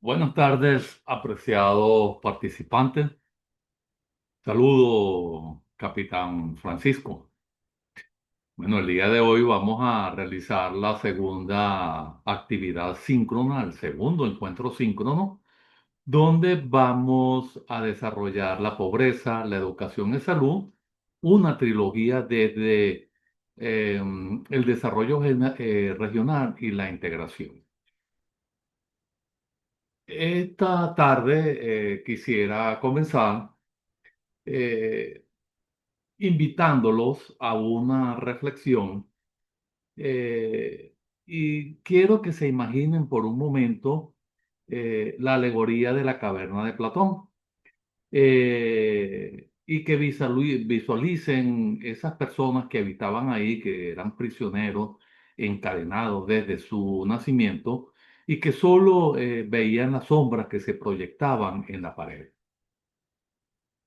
Buenas tardes, apreciados participantes. Saludo, capitán Francisco. Bueno, el día de hoy vamos a realizar la segunda actividad síncrona, el segundo encuentro síncrono, donde vamos a desarrollar la pobreza, la educación y salud, una trilogía desde el desarrollo regional y la integración. Esta tarde quisiera comenzar eh, invitándolos a una reflexión y quiero que se imaginen por un momento la alegoría de la caverna de Platón y que visualicen esas personas que habitaban ahí, que eran prisioneros encadenados desde su nacimiento y que solo veían las sombras que se proyectaban en la pared.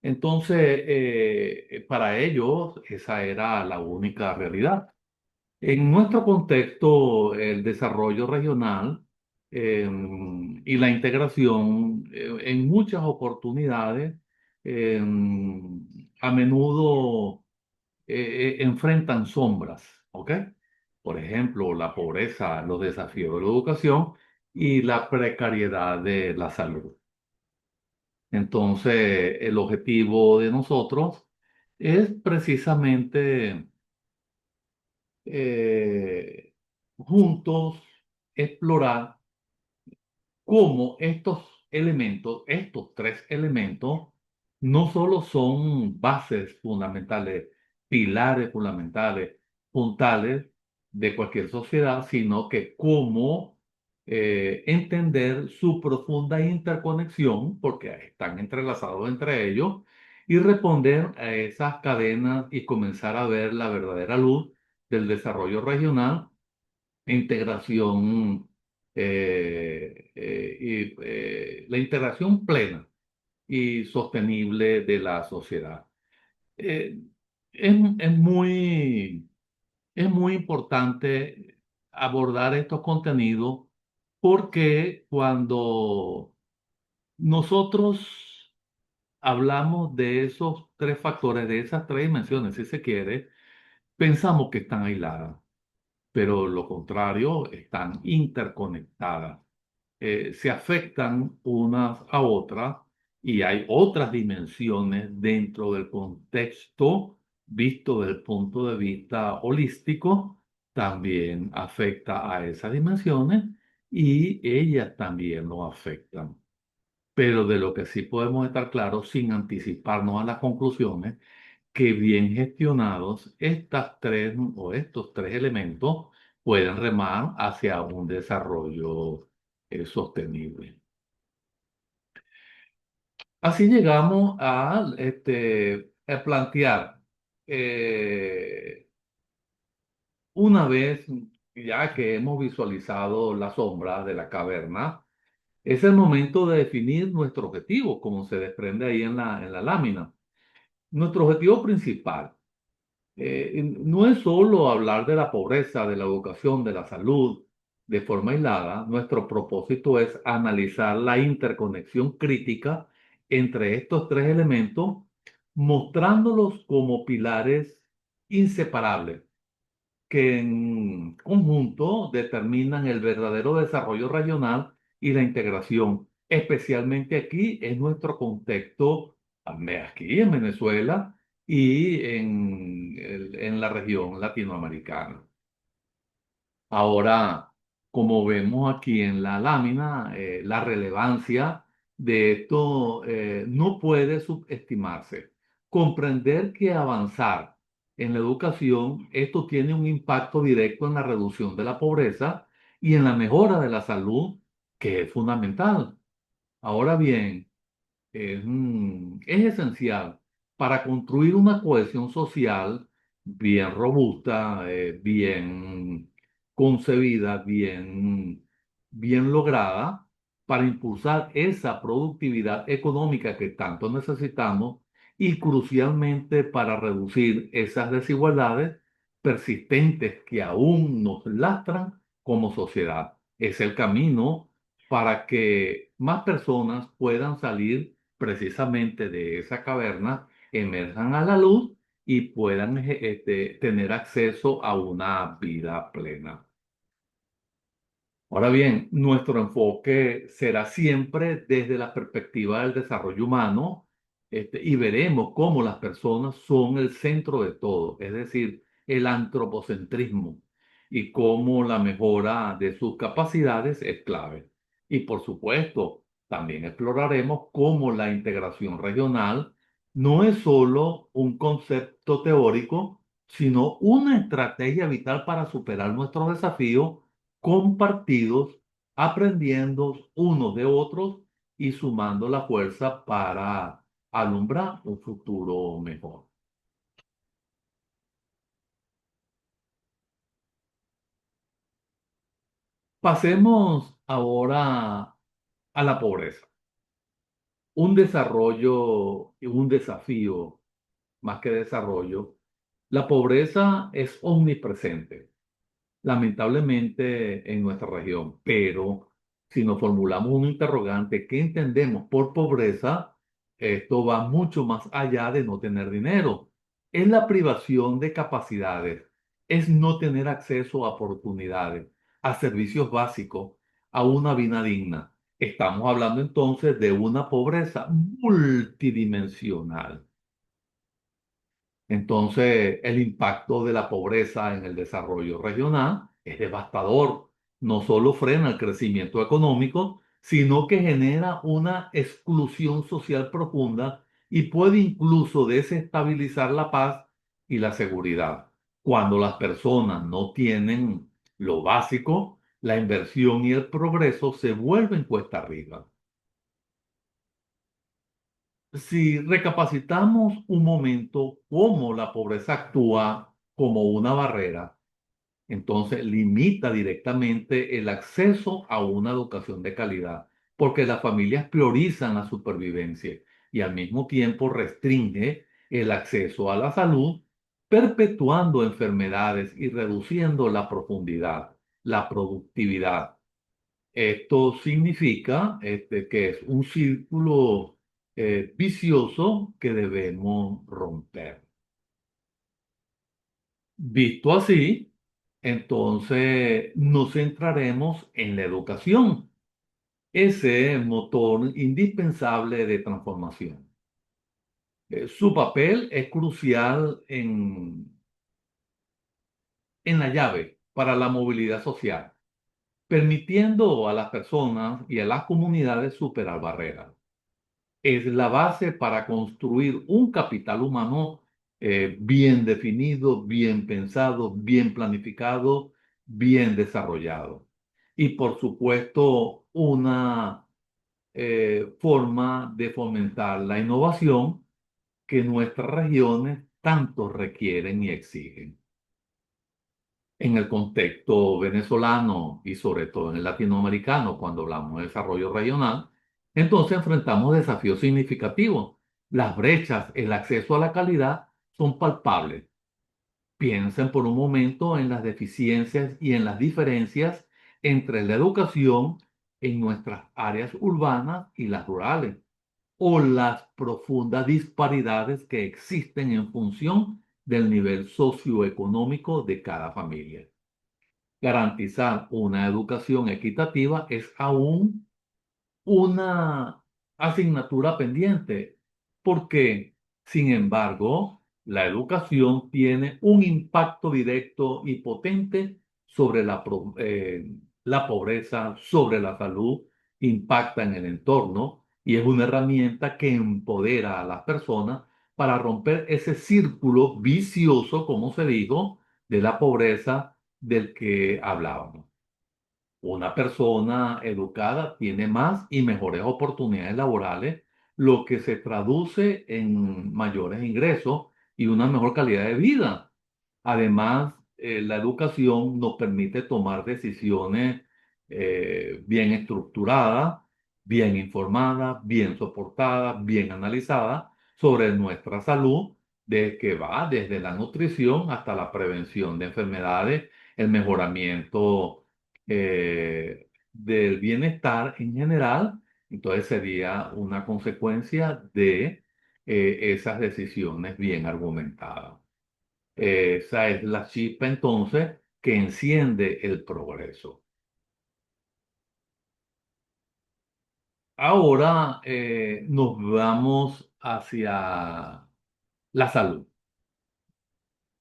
Entonces, para ellos esa era la única realidad. En nuestro contexto, el desarrollo regional y la integración en muchas oportunidades eh, a menudo enfrentan sombras, ¿ok? Por ejemplo, la pobreza, los desafíos de la educación y la precariedad de la salud. Entonces, el objetivo de nosotros es precisamente juntos explorar cómo estos tres elementos, no solo son bases fundamentales, pilares fundamentales, puntales de cualquier sociedad, sino que cómo entender su profunda interconexión, porque están entrelazados entre ellos, y responder a esas cadenas y comenzar a ver la verdadera luz del desarrollo regional integración la integración plena y sostenible de la sociedad. Eh, es es muy importante abordar estos contenidos porque cuando nosotros hablamos de esos tres factores, de esas tres dimensiones, si se quiere, pensamos que están aisladas, pero lo contrario, están interconectadas. Se afectan unas a otras y hay otras dimensiones dentro del contexto visto desde el punto de vista holístico, también afecta a esas dimensiones y ellas también lo afectan. Pero de lo que sí podemos estar claros, sin anticiparnos a las conclusiones, que bien gestionados, estos tres elementos pueden remar hacia un desarrollo sostenible. Así llegamos a plantear, eh, una vez ya que hemos visualizado la sombra de la caverna, es el momento de definir nuestro objetivo, como se desprende ahí en en la lámina. Nuestro objetivo principal no es solo hablar de la pobreza, de la educación, de la salud de forma aislada. Nuestro propósito es analizar la interconexión crítica entre estos tres elementos, mostrándolos como pilares inseparables que en conjunto determinan el verdadero desarrollo regional y la integración, especialmente aquí en nuestro contexto, aquí en Venezuela y en la región latinoamericana. Ahora, como vemos aquí en la lámina, la relevancia de esto no puede subestimarse. Comprender que avanzar en la educación, esto tiene un impacto directo en la reducción de la pobreza y en la mejora de la salud, que es fundamental. Ahora bien, es esencial para construir una cohesión social bien robusta, bien concebida, bien lograda, para impulsar esa productividad económica que tanto necesitamos y crucialmente para reducir esas desigualdades persistentes que aún nos lastran como sociedad. Es el camino para que más personas puedan salir precisamente de esa caverna, emerjan a la luz y puedan tener acceso a una vida plena. Ahora bien, nuestro enfoque será siempre desde la perspectiva del desarrollo humano, y veremos cómo las personas son el centro de todo, es decir, el antropocentrismo y cómo la mejora de sus capacidades es clave. Y por supuesto, también exploraremos cómo la integración regional no es solo un concepto teórico, sino una estrategia vital para superar nuestros desafíos compartidos, aprendiendo unos de otros y sumando la fuerza para alumbrar un futuro mejor. Pasemos ahora a la pobreza. Un desarrollo y un desafío más que desarrollo. La pobreza es omnipresente, lamentablemente, en nuestra región. Pero si nos formulamos un interrogante, ¿qué entendemos por pobreza? Esto va mucho más allá de no tener dinero. Es la privación de capacidades, es no tener acceso a oportunidades, a servicios básicos, a una vida digna. Estamos hablando entonces de una pobreza multidimensional. Entonces, el impacto de la pobreza en el desarrollo regional es devastador. No solo frena el crecimiento económico, sino que genera una exclusión social profunda y puede incluso desestabilizar la paz y la seguridad. Cuando las personas no tienen lo básico, la inversión y el progreso se vuelven cuesta arriba. Si recapacitamos un momento cómo la pobreza actúa como una barrera, entonces limita directamente el acceso a una educación de calidad, porque las familias priorizan la supervivencia y al mismo tiempo restringe el acceso a la salud, perpetuando enfermedades y reduciendo la profundidad, la productividad. Esto significa que es un círculo vicioso que debemos romper. Visto así, entonces nos centraremos en la educación, ese motor indispensable de transformación. Su papel es crucial en la llave para la movilidad social, permitiendo a las personas y a las comunidades superar barreras. Es la base para construir un capital humano bien definido, bien pensado, bien planificado, bien desarrollado. Y por supuesto, una forma de fomentar la innovación que nuestras regiones tanto requieren y exigen. En el contexto venezolano y sobre todo en el latinoamericano, cuando hablamos de desarrollo regional, entonces enfrentamos desafíos significativos. Las brechas, el acceso a la calidad son palpables. Piensen por un momento en las deficiencias y en las diferencias entre la educación en nuestras áreas urbanas y las rurales, o las profundas disparidades que existen en función del nivel socioeconómico de cada familia. Garantizar una educación equitativa es aún una asignatura pendiente, porque, sin embargo, la educación tiene un impacto directo y potente sobre la pobreza, sobre la salud, impacta en el entorno y es una herramienta que empodera a las personas para romper ese círculo vicioso, como se dijo, de la pobreza del que hablábamos. Una persona educada tiene más y mejores oportunidades laborales, lo que se traduce en mayores ingresos y una mejor calidad de vida. Además, la educación nos permite tomar decisiones bien estructuradas, bien informadas, bien soportadas, bien analizadas sobre nuestra salud, de que va desde la nutrición hasta la prevención de enfermedades, el mejoramiento del bienestar en general, entonces sería una consecuencia de esas decisiones bien argumentadas. Esa es la chispa entonces que enciende el progreso. Ahora nos vamos hacia la salud.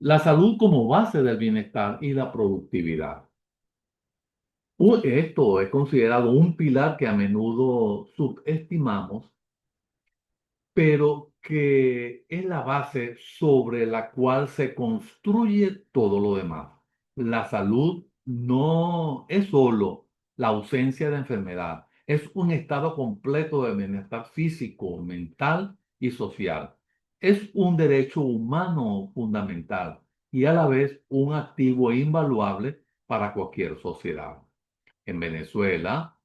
La salud como base del bienestar y la productividad. Esto es considerado un pilar que a menudo subestimamos, pero que es la base sobre la cual se construye todo lo demás. La salud no es solo la ausencia de enfermedad, es un estado completo de bienestar físico, mental y social. Es un derecho humano fundamental y a la vez un activo invaluable para cualquier sociedad. En Venezuela,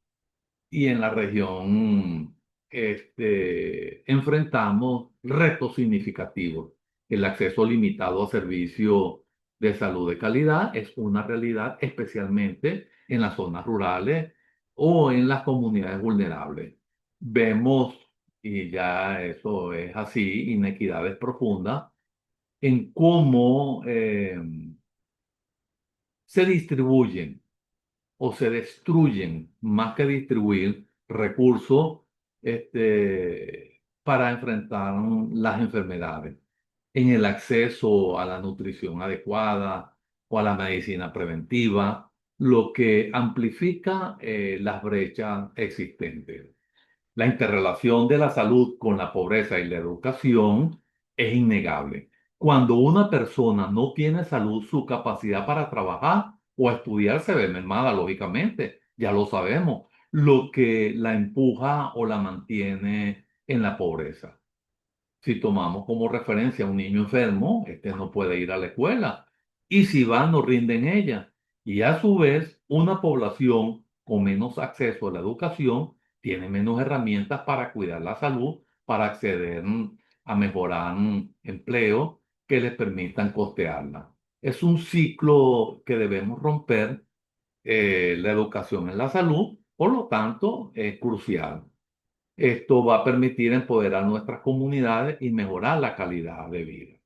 y en la región enfrentamos retos significativos. El acceso limitado a servicios de salud de calidad es una realidad, especialmente en las zonas rurales o en las comunidades vulnerables. Vemos, y ya eso es así, inequidades profundas en cómo se distribuyen o se destruyen más que distribuir recursos para enfrentar las enfermedades en el acceso a la nutrición adecuada o a la medicina preventiva, lo que amplifica las brechas existentes. La interrelación de la salud con la pobreza y la educación es innegable. Cuando una persona no tiene salud, su capacidad para trabajar o estudiar se ve mermada, lógicamente, ya lo sabemos, lo que la empuja o la mantiene en la pobreza. Si tomamos como referencia a un niño enfermo, este no puede ir a la escuela. Y si va, no rinde en ella. Y a su vez, una población con menos acceso a la educación tiene menos herramientas para cuidar la salud, para acceder a mejorar empleo que les permitan costearla. Es un ciclo que debemos romper. La educación en la salud, por lo tanto, es crucial. Esto va a permitir empoderar nuestras comunidades y mejorar la calidad de vida.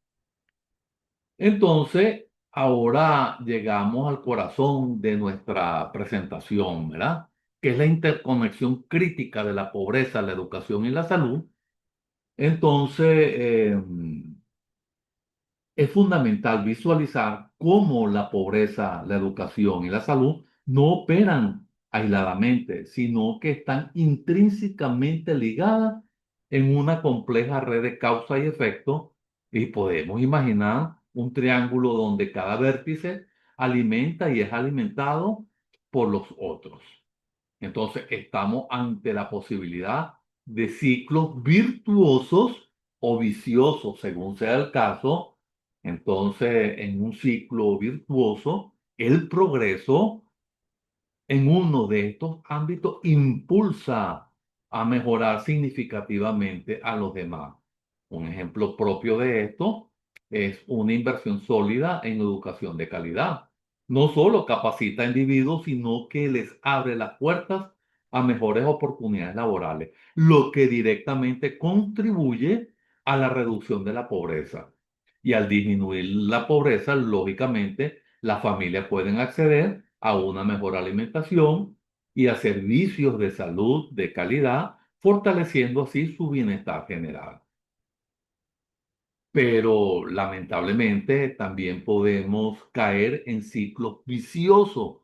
Entonces, ahora llegamos al corazón de nuestra presentación, ¿verdad? Que es la interconexión crítica de la pobreza, la educación y la salud. Entonces, es fundamental visualizar cómo la pobreza, la educación y la salud no operan aisladamente, sino que están intrínsecamente ligadas en una compleja red de causa y efecto, y podemos imaginar un triángulo donde cada vértice alimenta y es alimentado por los otros. Entonces, estamos ante la posibilidad de ciclos virtuosos o viciosos, según sea el caso. Entonces, en un ciclo virtuoso, el progreso en uno de estos ámbitos impulsa a mejorar significativamente a los demás. Un ejemplo propio de esto es una inversión sólida en educación de calidad. No solo capacita a individuos, sino que les abre las puertas a mejores oportunidades laborales, lo que directamente contribuye a la reducción de la pobreza. Y al disminuir la pobreza, lógicamente, las familias pueden acceder a una mejor alimentación y a servicios de salud de calidad, fortaleciendo así su bienestar general. Pero lamentablemente también podemos caer en ciclos viciosos.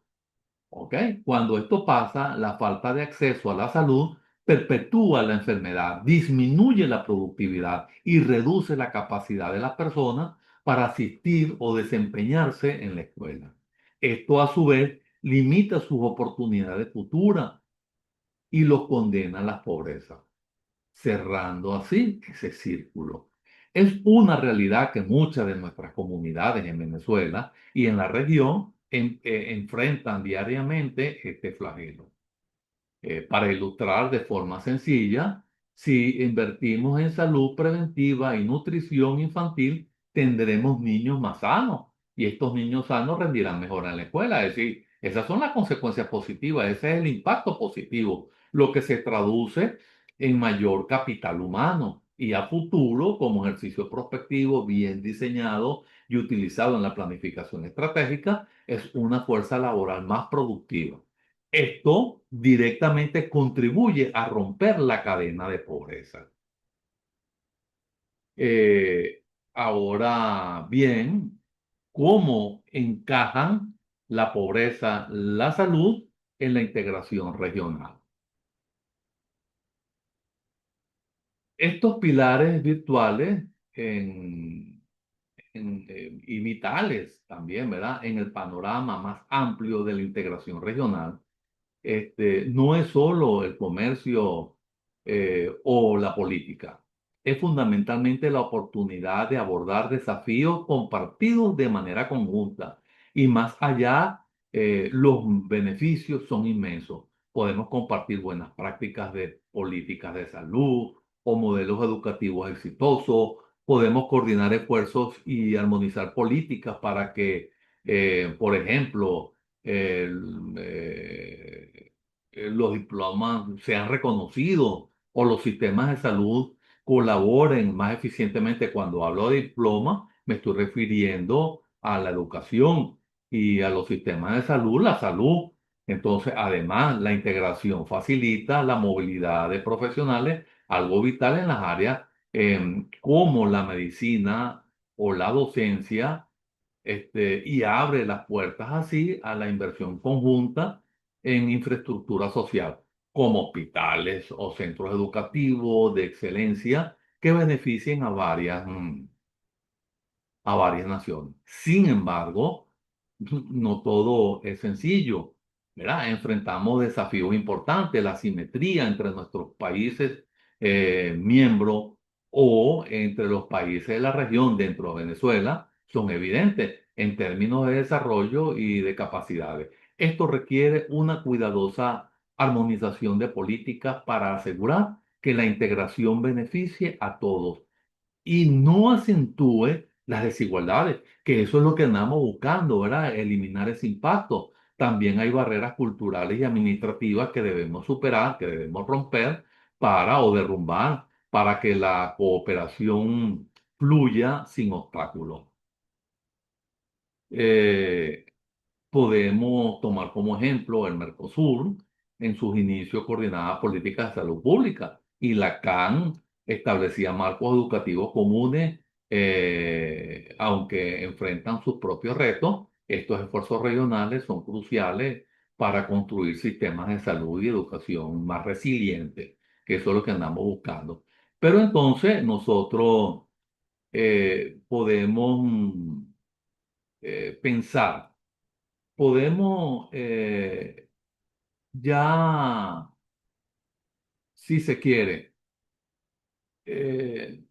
¿Ok? Cuando esto pasa, la falta de acceso a la salud perpetúa la enfermedad, disminuye la productividad y reduce la capacidad de las personas para asistir o desempeñarse en la escuela. Esto a su vez limita sus oportunidades futuras y los condena a la pobreza, cerrando así ese círculo. Es una realidad que muchas de nuestras comunidades en Venezuela y en la región enfrentan diariamente este flagelo. Para ilustrar de forma sencilla, si invertimos en salud preventiva y nutrición infantil, tendremos niños más sanos y estos niños sanos rendirán mejor en la escuela. Es decir, Esas son las consecuencias positivas, ese es el impacto positivo, lo que se traduce en mayor capital humano y a futuro, como ejercicio prospectivo bien diseñado y utilizado en la planificación estratégica, es una fuerza laboral más productiva. Esto directamente contribuye a romper la cadena de pobreza. Eh, Ahora bien, ¿cómo encajan la pobreza, la salud en la integración regional? Estos pilares virtuales y vitales también, ¿verdad? En el panorama más amplio de la integración regional no es solo el comercio o la política, es fundamentalmente la oportunidad de abordar desafíos compartidos de manera conjunta y más allá, los beneficios son inmensos. Podemos compartir buenas prácticas de políticas de salud o modelos educativos exitosos, podemos coordinar esfuerzos y armonizar políticas para que, por ejemplo, el, los diplomas sean reconocidos o los sistemas de salud colaboren más eficientemente. Cuando hablo de diploma, me estoy refiriendo a la educación y a los sistemas de salud, la salud. Entonces, además, la integración facilita la movilidad de profesionales, algo vital en las áreas como la medicina o la docencia, y abre las puertas así a la inversión conjunta en infraestructura social, como hospitales o centros educativos de excelencia que beneficien a varias naciones. Sin embargo, no todo es sencillo, ¿verdad? Enfrentamos desafíos importantes, la asimetría entre nuestros países miembros o entre los países de la región dentro de Venezuela son evidentes en términos de desarrollo y de capacidades. Esto requiere una cuidadosa armonización de políticas para asegurar que la integración beneficie a todos y no acentúe las desigualdades, que eso es lo que andamos buscando, ¿verdad? Eliminar ese impacto. También hay barreras culturales y administrativas que debemos superar, que debemos romper para o derrumbar para que la cooperación fluya sin obstáculos. Eh, Podemos tomar como ejemplo el Mercosur en sus inicios coordinaba políticas de salud pública y la CAN establecía marcos educativos comunes, aunque enfrentan sus propios retos. Estos esfuerzos regionales son cruciales para construir sistemas de salud y educación más resilientes, que eso es lo que andamos buscando. Pero entonces nosotros podemos pensar, podemos ya, si se quiere, eh,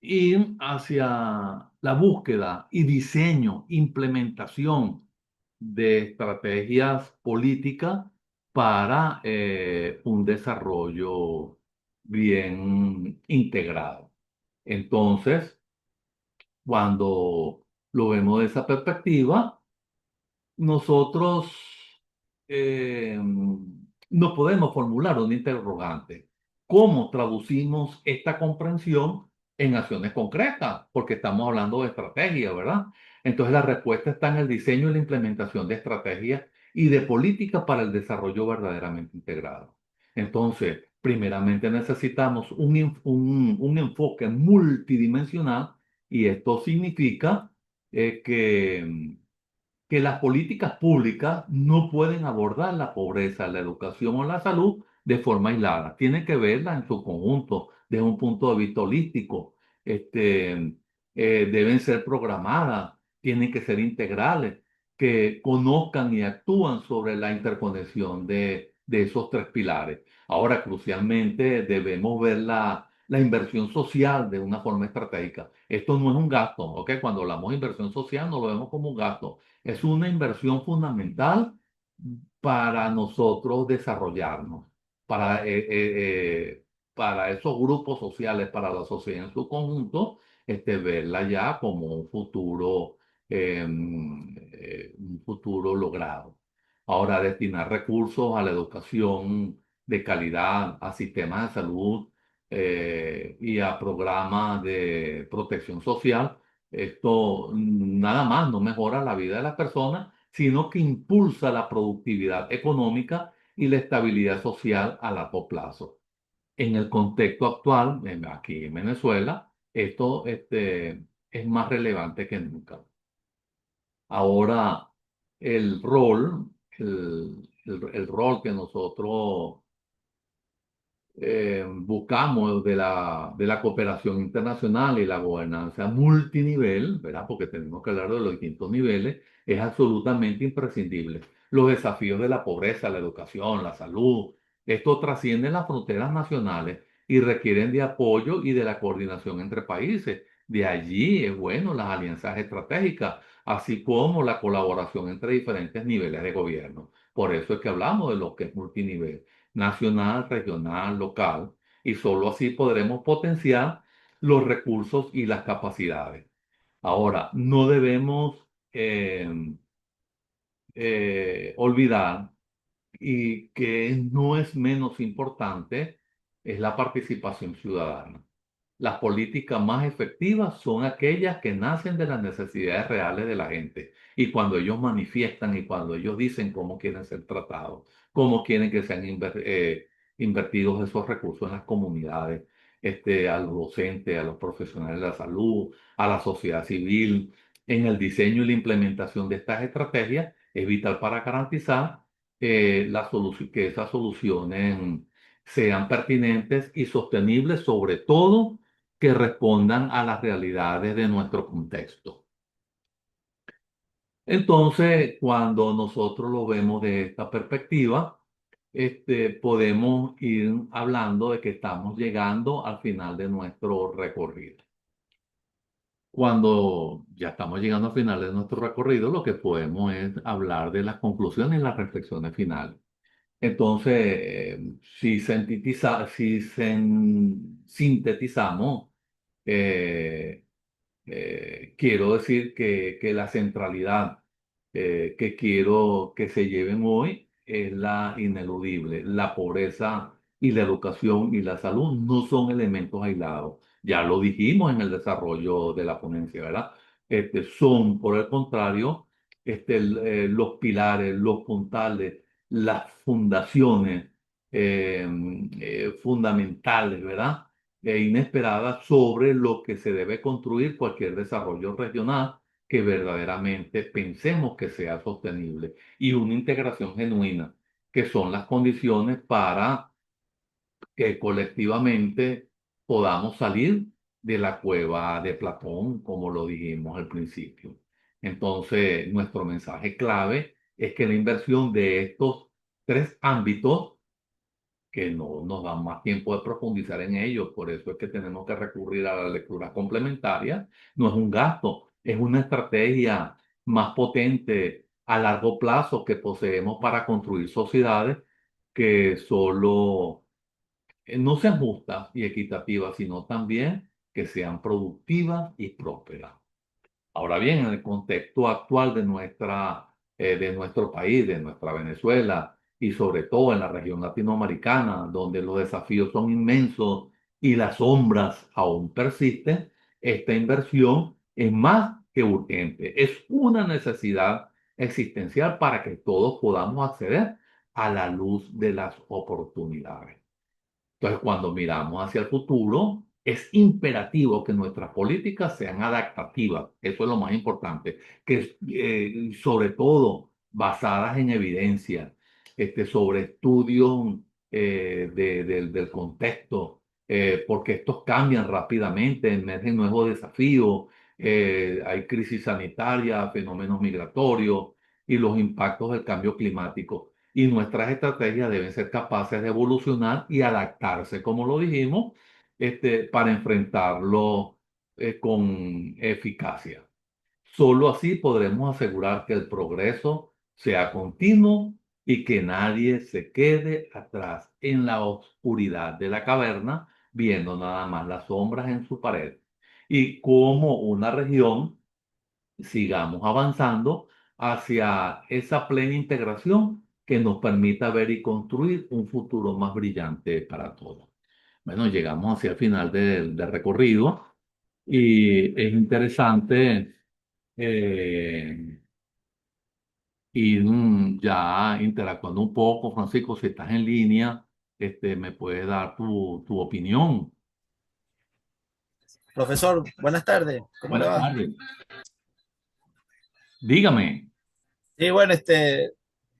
ir hacia la búsqueda y diseño, implementación de estrategias políticas para un desarrollo bien integrado. Entonces, cuando lo vemos de esa perspectiva, nosotros nos podemos formular un interrogante. ¿Cómo traducimos esta comprensión en acciones concretas? Porque estamos hablando de estrategia, ¿verdad? Entonces la respuesta está en el diseño y la implementación de estrategias y de políticas para el desarrollo verdaderamente integrado. Entonces, primeramente necesitamos un enfoque multidimensional y esto significa que las políticas públicas no pueden abordar la pobreza, la educación o la salud de forma aislada. Tienen que verlas en su conjunto, desde un punto de vista holístico. Deben ser programadas, tienen que ser integrales, que conozcan y actúan sobre la interconexión de esos tres pilares. Ahora, crucialmente, debemos ver la inversión social de una forma estratégica. Esto no es un gasto, ¿ok? Cuando hablamos de inversión social, no lo vemos como un gasto, es una inversión fundamental para nosotros desarrollarnos, para, para esos grupos sociales, para la sociedad en su conjunto, verla ya como un futuro logrado. Ahora, destinar recursos a la educación de calidad, a sistemas de salud y a programas de protección social, esto nada más no mejora la vida de las personas, sino que impulsa la productividad económica y la estabilidad social a largo plazo. En el contexto actual, aquí en Venezuela, esto es más relevante que nunca. Ahora, el rol, el rol que nosotros buscamos de la cooperación internacional y la gobernanza multinivel, ¿verdad? Porque tenemos que hablar de los distintos niveles, es absolutamente imprescindible. Los desafíos de la pobreza, la educación, la salud, esto trasciende las fronteras nacionales y requieren de apoyo y de la coordinación entre países. De allí es bueno las alianzas estratégicas, así como la colaboración entre diferentes niveles de gobierno. Por eso es que hablamos de lo que es multinivel nacional, regional, local, y solo así podremos potenciar los recursos y las capacidades. Ahora, no debemos olvidar y que no es menos importante es la participación ciudadana. Las políticas más efectivas son aquellas que nacen de las necesidades reales de la gente y cuando ellos manifiestan y cuando ellos dicen cómo quieren ser tratados, cómo quieren que sean invertidos esos recursos en las comunidades, a los docentes, a los profesionales de la salud, a la sociedad civil, en el diseño y la implementación de estas estrategias es vital para garantizar que esas soluciones sean pertinentes y sostenibles, sobre todo que respondan a las realidades de nuestro contexto. Entonces, cuando nosotros lo vemos de esta perspectiva, podemos ir hablando de que estamos llegando al final de nuestro recorrido. Cuando ya estamos llegando al final de nuestro recorrido, lo que podemos es hablar de las conclusiones y las reflexiones finales. Entonces, si sintetizamos, eh, quiero decir que la centralidad que quiero que se lleven hoy es la ineludible. La pobreza y la educación y la salud no son elementos aislados. Ya lo dijimos en el desarrollo de la ponencia, ¿verdad? Son, por el contrario, los pilares, los puntales, las fundaciones fundamentales, ¿verdad? Inesperada sobre lo que se debe construir cualquier desarrollo regional que verdaderamente pensemos que sea sostenible y una integración genuina, que son las condiciones para que colectivamente podamos salir de la cueva de Platón, como lo dijimos al principio. Entonces, nuestro mensaje clave es que la inversión de estos tres ámbitos que no nos dan más tiempo de profundizar en ellos. Por eso es que tenemos que recurrir a la lectura complementaria. No es un gasto, es una estrategia más potente a largo plazo que poseemos para construir sociedades que solo no sean justas y equitativas, sino también que sean productivas y prósperas. Ahora bien, en el contexto actual de nuestro país, de nuestra Venezuela y sobre todo en la región latinoamericana, donde los desafíos son inmensos y las sombras aún persisten, esta inversión es más que urgente. Es una necesidad existencial para que todos podamos acceder a la luz de las oportunidades. Entonces, cuando miramos hacia el futuro, es imperativo que nuestras políticas sean adaptativas. Eso es lo más importante, que sobre todo basadas en evidencia, sobre estudios del contexto, porque estos cambian rápidamente, emergen nuevos desafíos, hay crisis sanitaria, fenómenos migratorios y los impactos del cambio climático y nuestras estrategias deben ser capaces de evolucionar y adaptarse, como lo dijimos, para enfrentarlo con eficacia. Solo así podremos asegurar que el progreso sea continuo y que nadie se quede atrás en la oscuridad de la caverna, viendo nada más las sombras en su pared. Y como una región sigamos avanzando hacia esa plena integración que nos permita ver y construir un futuro más brillante para todos. Bueno, llegamos hacia el final del recorrido y es interesante ir ya interactuando un poco. Francisco, si estás en línea, me puedes dar tu opinión. Profesor, buenas tardes, ¿cómo le Buenas va? tardes. Dígame. Sí, bueno,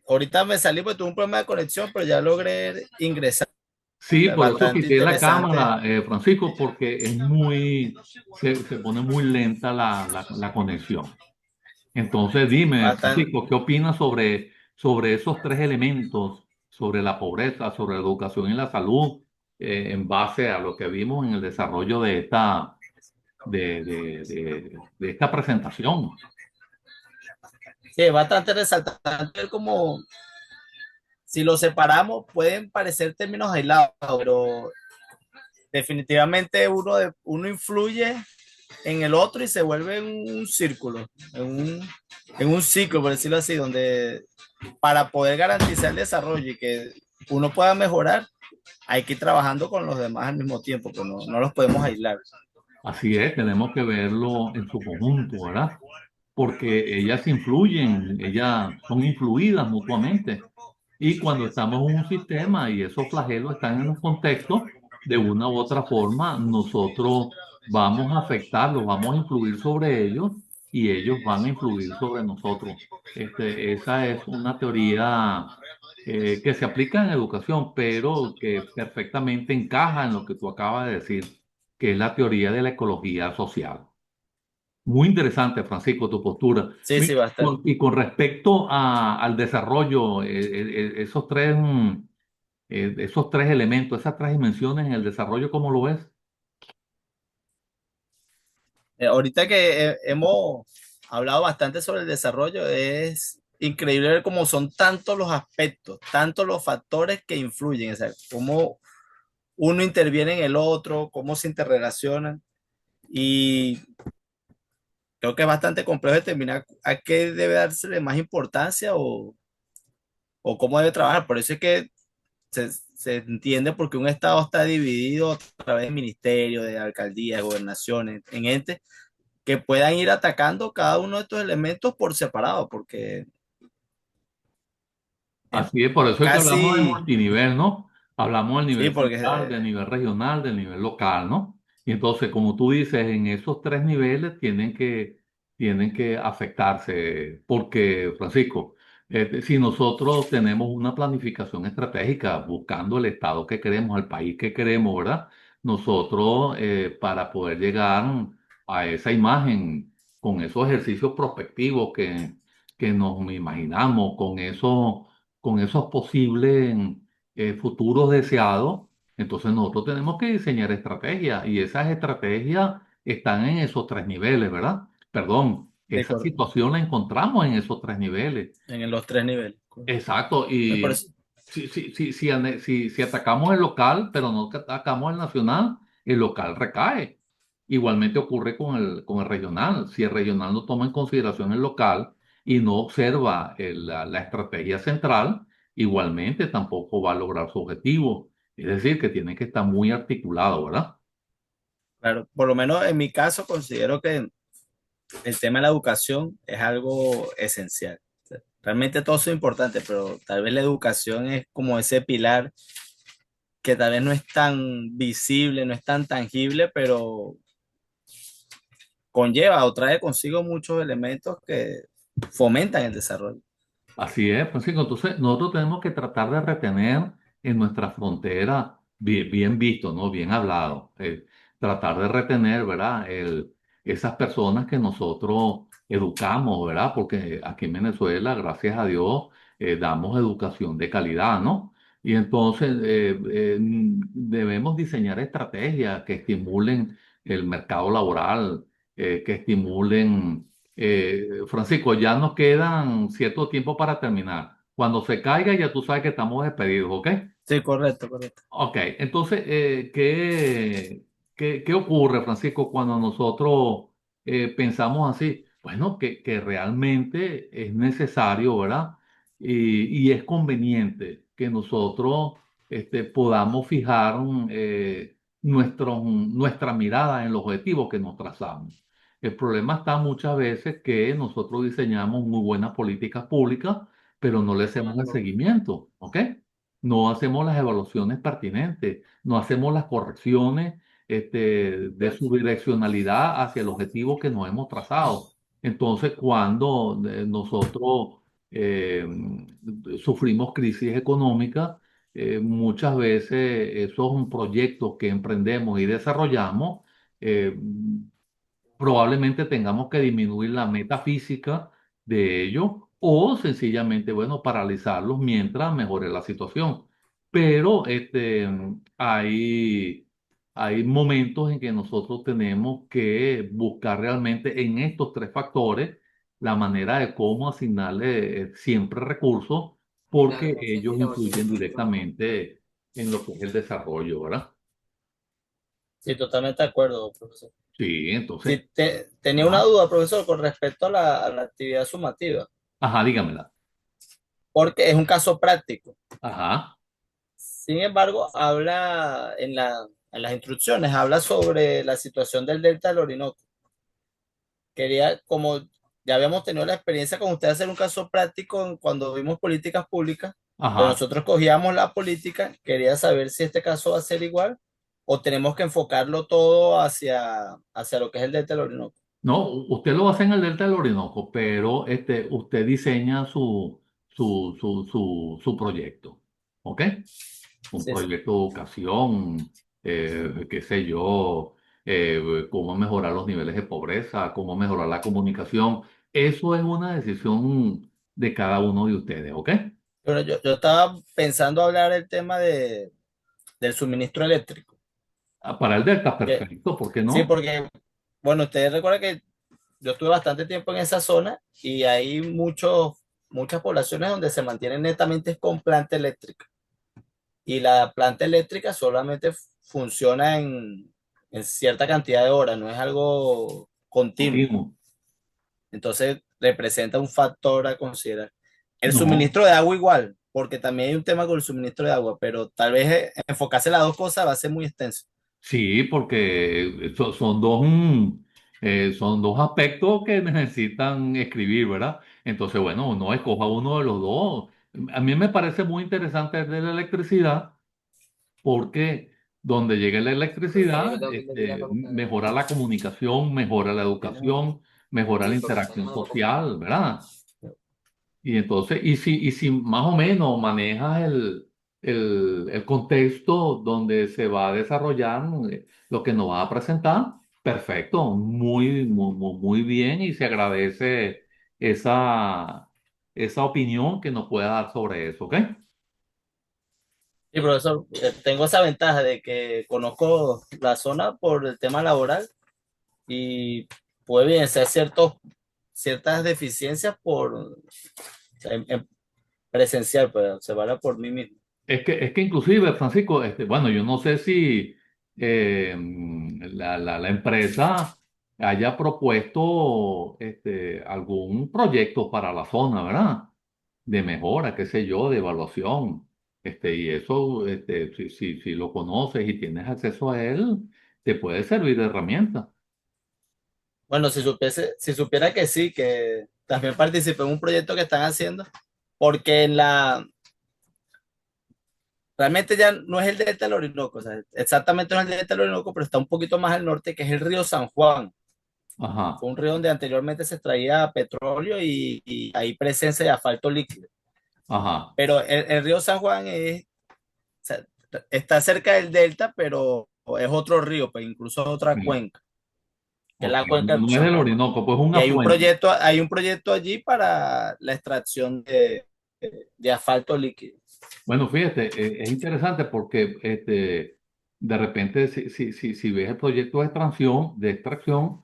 ahorita me salí porque tuve un problema de conexión, pero ya logré ingresar. Sí, por eso Bastante quité la interesante, cámara, Francisco, porque se pone muy lenta la conexión. Entonces, dime, bastante, Francisco, ¿qué opinas sobre esos tres elementos, sobre la pobreza, sobre la educación y la salud, en base a lo que vimos en el desarrollo de esta presentación? sí, bastante resaltante ver como si lo separamos pueden parecer términos aislados, pero definitivamente uno influye en el otro y se vuelve un círculo, en un ciclo, por decirlo así, donde para poder garantizar el desarrollo y que uno pueda mejorar, hay que ir trabajando con los demás al mismo tiempo, pues no los podemos aislar. Así es, tenemos que verlo en su conjunto, ¿verdad? Porque ellas influyen, ellas son influidas mutuamente. Y cuando estamos en un sistema y esos flagelos están en un contexto, de una u otra forma, nosotros vamos a afectarlos, vamos a influir sobre ellos y ellos van a influir sobre nosotros. Esa es una teoría que se aplica en educación, pero que perfectamente encaja en lo que tú acabas de decir, que es la teoría de la ecología social. Muy interesante, Francisco, tu postura. Sí, sí, bastante. Y con respecto al desarrollo, esos tres elementos, esas tres dimensiones en el desarrollo, ¿cómo lo ves? Ahorita que hemos hablado bastante sobre el desarrollo, es increíble ver cómo son tantos los aspectos, tantos los factores que influyen, o sea, cómo uno interviene en el otro, cómo se interrelacionan. Y creo que es bastante complejo determinar a qué debe dársele más importancia o cómo debe trabajar. Por eso es que se entiende porque un estado está dividido a través de ministerios, de alcaldías, gobernaciones, en entes que puedan ir atacando cada uno de estos elementos por separado, porque en Así es, por eso es que hablamos de casi, multinivel, ¿no? Hablamos del sí, nivel porque central, del nivel regional, del nivel local, ¿no? Y entonces, como tú dices, en esos tres niveles tienen que afectarse, porque, Francisco, si nosotros tenemos una planificación estratégica buscando el estado que queremos, el país que queremos, ¿verdad? Nosotros, para poder llegar a esa imagen, con esos ejercicios prospectivos que nos imaginamos, con esos posibles futuros deseados, entonces nosotros tenemos que diseñar estrategias y esas estrategias están en esos tres niveles, ¿verdad? Perdón, de esa situación la encontramos en esos tres niveles. en los tres niveles. Exacto, Por y eso, si atacamos el local, pero no atacamos el nacional, el local recae. Igualmente ocurre con el regional. Si el regional no toma en consideración el local y no observa la estrategia central, igualmente tampoco va a lograr su objetivo. Es decir, que tiene que estar muy articulado, ¿verdad? claro, por lo menos en mi caso considero que el tema de la educación es algo esencial. O sea, realmente todo eso es importante, pero tal vez la educación es como ese pilar que tal vez no es tan visible, no es tan tangible, pero conlleva o trae consigo muchos elementos que fomentan el desarrollo. Así es, Francisco. Entonces, nosotros tenemos que tratar de retener en nuestra frontera, bien visto, ¿no? Bien hablado, tratar de retener, ¿verdad? Esas personas que nosotros educamos, ¿verdad? Porque aquí en Venezuela, gracias a Dios, damos educación de calidad, ¿no? Y entonces debemos diseñar estrategias que estimulen el mercado laboral, que estimulen Francisco, ya nos quedan cierto tiempo para terminar. Cuando se caiga, ya tú sabes que estamos despedidos, ¿ok? Sí, correcto, correcto. Ok, entonces, ¿qué ocurre, Francisco, cuando nosotros pensamos así? bueno, que realmente es necesario, ¿verdad? Y es conveniente que nosotros podamos fijar nuestra mirada en los objetivos que nos trazamos. El problema está muchas veces que nosotros diseñamos muy buenas políticas públicas, pero no le hacemos el seguimiento, ¿ok? No hacemos las evaluaciones pertinentes, no hacemos las correcciones de su direccionalidad hacia el objetivo que nos hemos trazado. Entonces, cuando nosotros sufrimos crisis económica, muchas veces esos proyectos que emprendemos y desarrollamos, eh, probablemente tengamos que disminuir la meta física de ello o sencillamente, bueno, paralizarlos mientras mejore la situación. Pero hay momentos en que nosotros tenemos que buscar realmente en estos tres factores la manera de cómo asignarle siempre recursos porque ellos influyen directamente en lo que es el desarrollo, ¿verdad? Sí, totalmente de acuerdo, profesor. Sí, Sí, entonces, tenía una ajá, duda, profesor, con respecto a la actividad sumativa, ajá, dígamela. porque es un caso práctico. Ajá, Sin embargo, habla en las instrucciones, habla sobre la situación del delta del Orinoco. Quería, como ya habíamos tenido la experiencia con usted, hacer un caso práctico cuando vimos políticas públicas, pero ajá. nosotros cogíamos la política, quería saber si este caso va a ser igual o tenemos que enfocarlo todo hacia lo que es el delta del Orinoco. No, usted lo hace en el Delta del Orinoco, pero usted diseña su proyecto, ¿ok? Un Sí, sí. proyecto de educación, qué sé yo, cómo mejorar los niveles de pobreza, cómo mejorar la comunicación. Eso es una decisión de cada uno de ustedes, ¿ok? Pero yo estaba pensando hablar el tema del suministro eléctrico. Ah, para el Delta, Que, perfecto, ¿por qué sí, no? porque, bueno, ustedes recuerdan que yo estuve bastante tiempo en esa zona y hay muchas poblaciones donde se mantienen netamente con planta eléctrica. Y la planta eléctrica solamente funciona en cierta cantidad de horas, no es algo continuo. Continuo. Entonces representa un factor a considerar. El No. suministro de agua igual, porque también hay un tema con el suministro de agua, pero tal vez enfocarse en las dos cosas va a ser muy extenso. Sí, porque son dos aspectos que necesitan escribir, ¿verdad? Entonces, bueno, uno escoja uno de los dos. A mí me parece muy interesante el de la electricidad, porque donde llegue la Profesor, electricidad, yo tengo que ir tirando los mejora cables. la comunicación, mejora la ¿Tienes un educación, mejora la profesor? interacción No lo compro. social, ¿verdad? Y entonces, y si más o menos manejas el contexto donde se va a desarrollar lo que nos va a presentar, perfecto, muy bien y se agradece esa, esa opinión que nos pueda dar sobre eso, ¿ok? Sí, profesor, tengo esa ventaja de que conozco la zona por el tema laboral y puede evidenciar ciertas deficiencias o sea, en presencial, pues se vale por mí mismo. Es que inclusive, Francisco, bueno, yo no sé si la empresa haya propuesto algún proyecto para la zona, ¿verdad? De mejora, qué sé yo, de evaluación. Y eso, si lo conoces y tienes acceso a él, te puede servir de herramienta. Bueno, si supiera que sí, que también participé en un proyecto que están haciendo, porque realmente ya no es el delta del Orinoco, o sea, exactamente no es el delta del Orinoco, pero está un poquito más al norte, que es el río San Juan. Ajá, Fue un río donde anteriormente se extraía petróleo y hay presencia de asfalto líquido. ajá. Pero el río San Juan o sea, está cerca del delta, pero es otro río, pues incluso es otra Sí. cuenca, que es Ok, la cuenca del no es San del Juan. Orinoco, pues un Y afluente. hay un proyecto allí para la extracción de asfalto líquido. Bueno, fíjate, es interesante porque de repente si ves el proyecto de extracción,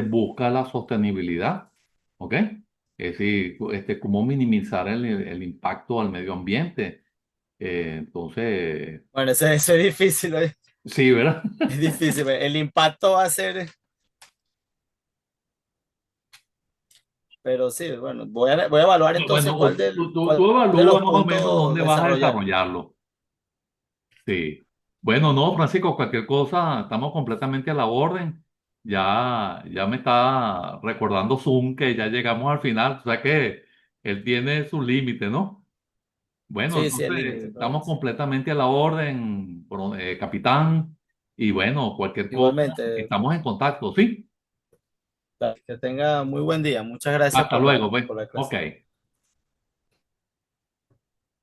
busca la sostenibilidad, ¿ok? Es decir, cómo minimizar el impacto al medio ambiente. Entonces, Bueno, eso es difícil, ¿eh? sí, ¿verdad? Es difícil. El impacto va a ser pero sí, bueno, voy a evaluar entonces Bueno, cuál tú de evalúa los más o menos puntos dónde vas a desarrollar. desarrollarlo. Sí. Bueno, no, Francisco, cualquier cosa, estamos completamente a la orden. Ya me está recordando Zoom que ya llegamos al final. O sea que él tiene su límite, ¿no? Bueno, Sí, sí, entonces el límite, claro estamos que sí. completamente a la orden, capitán. Y bueno, cualquier cosa, Igualmente, estamos en contacto, ¿sí? que tenga muy buen día. Muchas gracias Hasta luego, pues. por la Ok. clase.